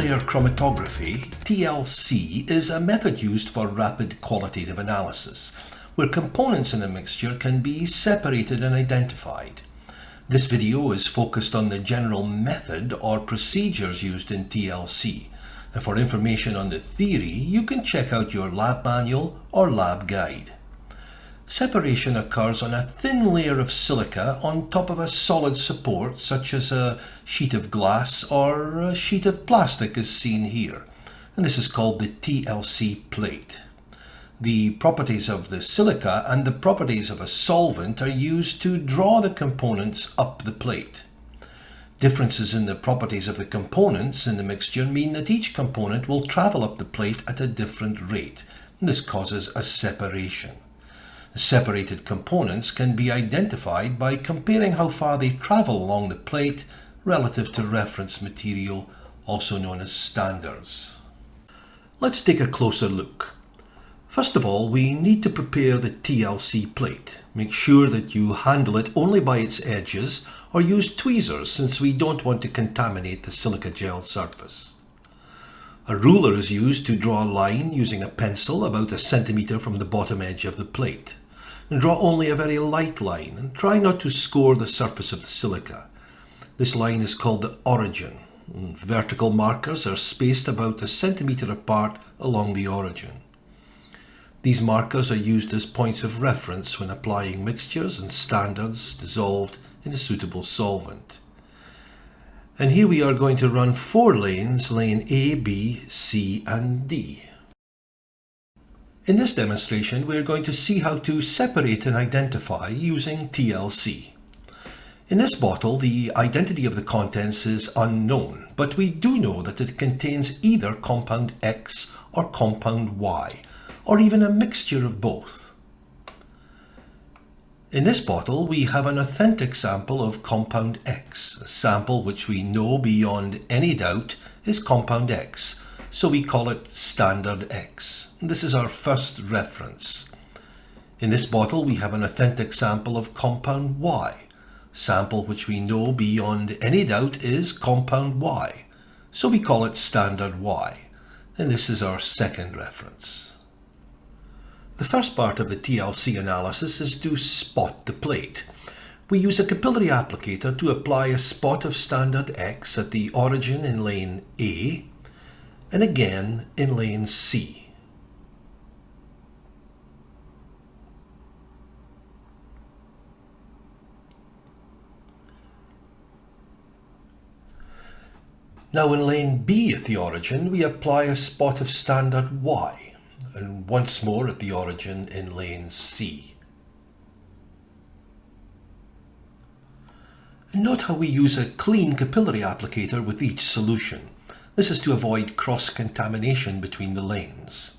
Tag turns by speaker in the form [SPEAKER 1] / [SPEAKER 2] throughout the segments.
[SPEAKER 1] Thin-layer chromatography, TLC, is a method used for rapid qualitative analysis, where components in a mixture can be separated and identified. This video is focused on the general method or procedures used in TLC, and for information on the theory, you can check out your lab manual or lab guide. Separation occurs on a thin layer of silica on top of a solid support such as a sheet of glass or a sheet of plastic as seen here, and this is called the Tlc plate. The properties of the silica and the properties of a solvent are used to draw the components up the plate. Differences in the properties of the components in the mixture mean that each component will travel up the plate at a different rate, and this causes a separation. The separated components can be identified by comparing how far they travel along the plate relative to reference material, also known as standards. Let's take a closer look. First of all, we need to prepare the TLC plate. Make sure that you handle it only by its edges or use tweezers since we don't want to contaminate the silica gel surface. A ruler is used to draw a line using a pencil about 1 centimeter from the bottom edge of the plate. And draw only a very light line and try not to score the surface of the silica. This line is called the origin. And vertical markers are spaced about 1 centimeter apart along the origin. These markers are used as points of reference when applying mixtures and standards dissolved in a suitable solvent. And here we are going to run 4 lanes, lane A, B, C and D. In this demonstration, we're going to see how to separate and identify using TLC. In this bottle, the identity of the contents is unknown, but we do know that it contains either compound X or compound Y, or even a mixture of both. In this bottle, we have an authentic sample of compound X, a sample which we know beyond any doubt is compound X, so we call it standard X. This is our first reference. In this bottle we have an authentic sample of compound Y, sample which we know beyond any doubt is compound Y, so we call it standard Y, and this is our second reference. The first part of the TLC analysis is to spot the plate. We use a capillary applicator to apply a spot of standard X at the origin in lane A, and again in lane C. Now in lane B at the origin, we apply a spot of standard Y, and once more at the origin in lane C. And note how we use a clean capillary applicator with each solution. This is to avoid cross-contamination between the lanes.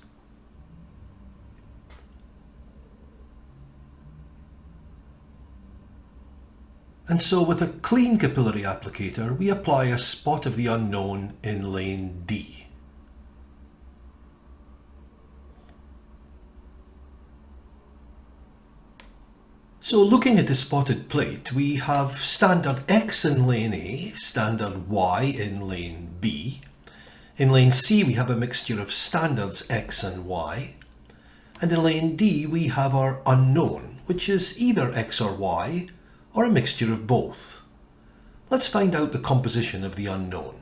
[SPEAKER 1] And so with a clean capillary applicator, we apply a spot of the unknown in lane D. So looking at the spotted plate, we have standard X in lane A, standard Y in lane B. In lane C we have a mixture of standards X and Y. And in lane D we have our unknown, which is either X or Y, or a mixture of both. Let's find out the composition of the unknown.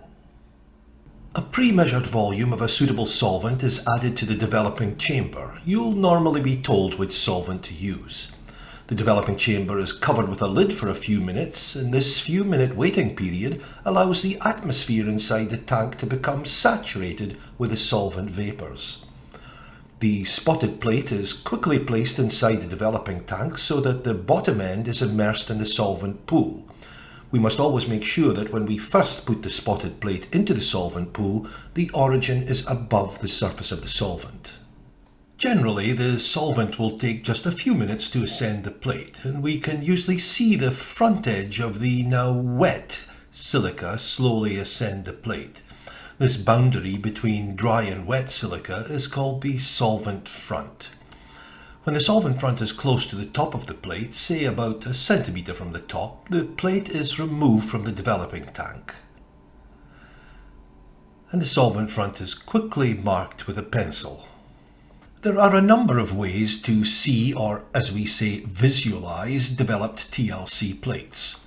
[SPEAKER 1] A pre-measured volume of a suitable solvent is added to the developing chamber. You'll normally be told which solvent to use. The developing chamber is covered with a lid for a few minutes, and this few-minute waiting period allows the atmosphere inside the tank to become saturated with the solvent vapours. The spotted plate is quickly placed inside the developing tank so that the bottom end is immersed in the solvent pool. We must always make sure that when we first put the spotted plate into the solvent pool, the origin is above the surface of the solvent. Generally, the solvent will take just a few minutes to ascend the plate, and we can usually see the front edge of the now wet silica slowly ascend the plate. This boundary between dry and wet silica is called the solvent front. When the solvent front is close to the top of the plate, say about 1 centimeter from the top, the plate is removed from the developing tank. and the solvent front is quickly marked with a pencil. There are a number of ways to see, or as we say, visualize developed TLC plates.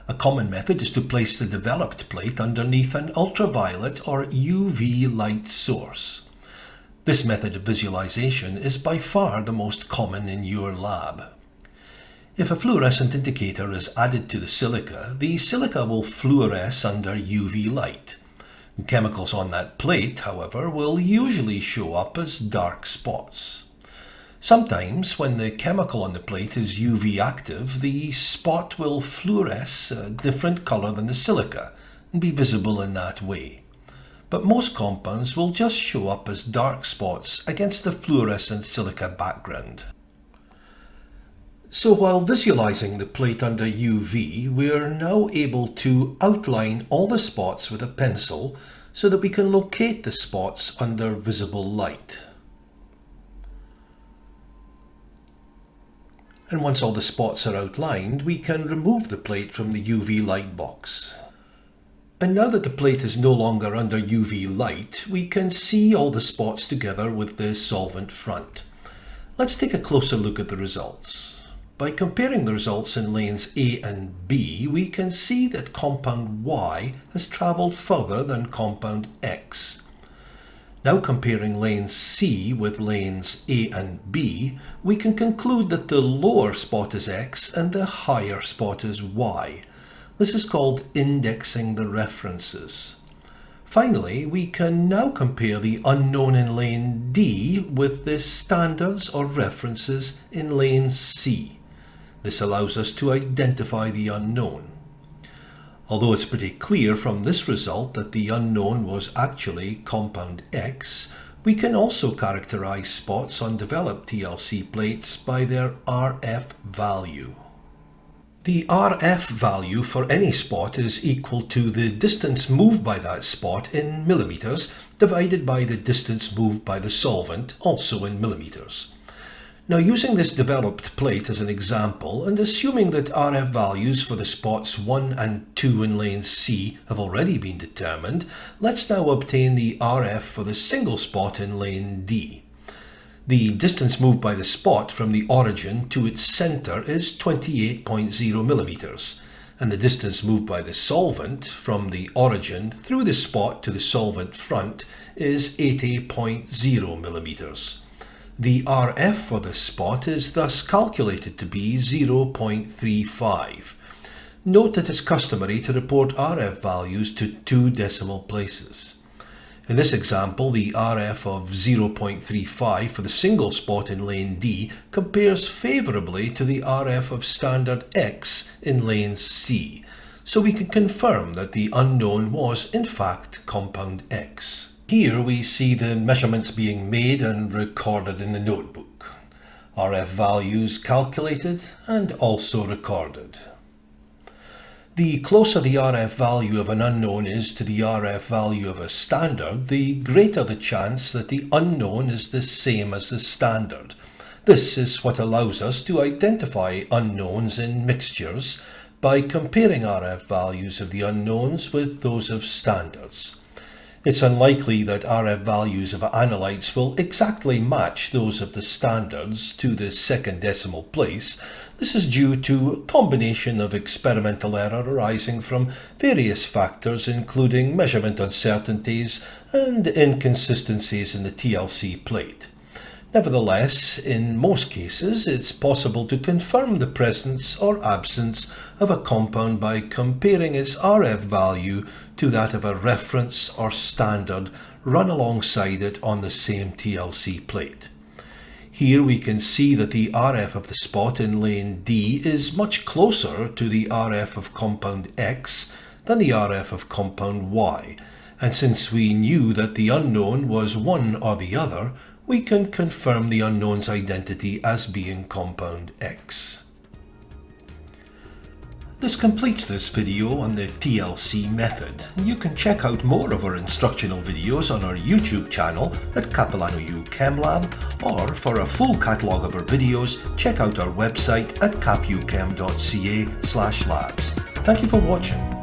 [SPEAKER 1] A common method is to place the developed plate underneath an ultraviolet or UV light source. This method of visualization is by far the most common in your lab. If a fluorescent indicator is added to the silica will fluoresce under UV light. Chemicals on that plate, however, will usually show up as dark spots. Sometimes, when the chemical on the plate is UV active, the spot will fluoresce a different colour than the silica and be visible in that way. But most compounds will just show up as dark spots against the fluorescent silica background. So while visualizing the plate under UV, we're now able to outline all the spots with a pencil so that we can locate the spots under visible light. And once all the spots are outlined, we can remove the plate from the UV light box. And now that the plate is no longer under UV light, we can see all the spots together with the solvent front. Let's take a closer look at the results. By comparing the results in lanes A and B, we can see that compound Y has travelled further than compound X. Now comparing lane C with lanes A and B, we can conclude that the lower spot is X and the higher spot is Y. This is called indexing the references. Finally, we can now compare the unknown in lane D with the standards or references in lane C. This allows us to identify the unknown. Although it's pretty clear from this result that the unknown was actually compound X, we can also characterize spots on developed TLC plates by their RF value. The RF value for any spot is equal to the distance moved by that spot in millimeters divided by the distance moved by the solvent, also in millimeters. Now, using this developed plate as an example, and assuming that RF values for the spots 1 and 2 in lane C have already been determined, let's now obtain the RF for the single spot in lane D. The distance moved by the spot from the origin to its centre is 28.0 millimeters, and the distance moved by the solvent from the origin through the spot to the solvent front is 80.0 millimeters. The RF for this spot is thus calculated to be 0.35. Note that it's customary to report RF values to 2 decimal places. In this example, the RF of 0.35 for the single spot in lane D compares favourably to the RF of standard X in lane C, so we can confirm that the unknown was in fact compound X. Here we see the measurements being made and recorded in the notebook. RF values calculated and also recorded. The closer the RF value of an unknown is to the RF value of a standard, the greater the chance that the unknown is the same as the standard. This is what allows us to identify unknowns in mixtures by comparing RF values of the unknowns with those of standards. It's unlikely that RF values of analytes will exactly match those of the standards to the second decimal place. This is due to a combination of experimental error arising from various factors, including measurement uncertainties and inconsistencies in the TLC plate. Nevertheless, in most cases, it's possible to confirm the presence or absence of a compound by comparing its RF value to that of a reference or standard run alongside it on the same TLC plate. Here we can see that the RF of the spot in lane D is much closer to the RF of compound X than the RF of compound Y, and since we knew that the unknown was one or the other, we can confirm the unknown's identity as being compound X. This completes this video on the TLC method. You can check out more of our instructional videos on our YouTube channel at Capilano U ChemLab, or for a full catalogue of our videos, check out our website at capuchem.ca/labs. Thank you for watching.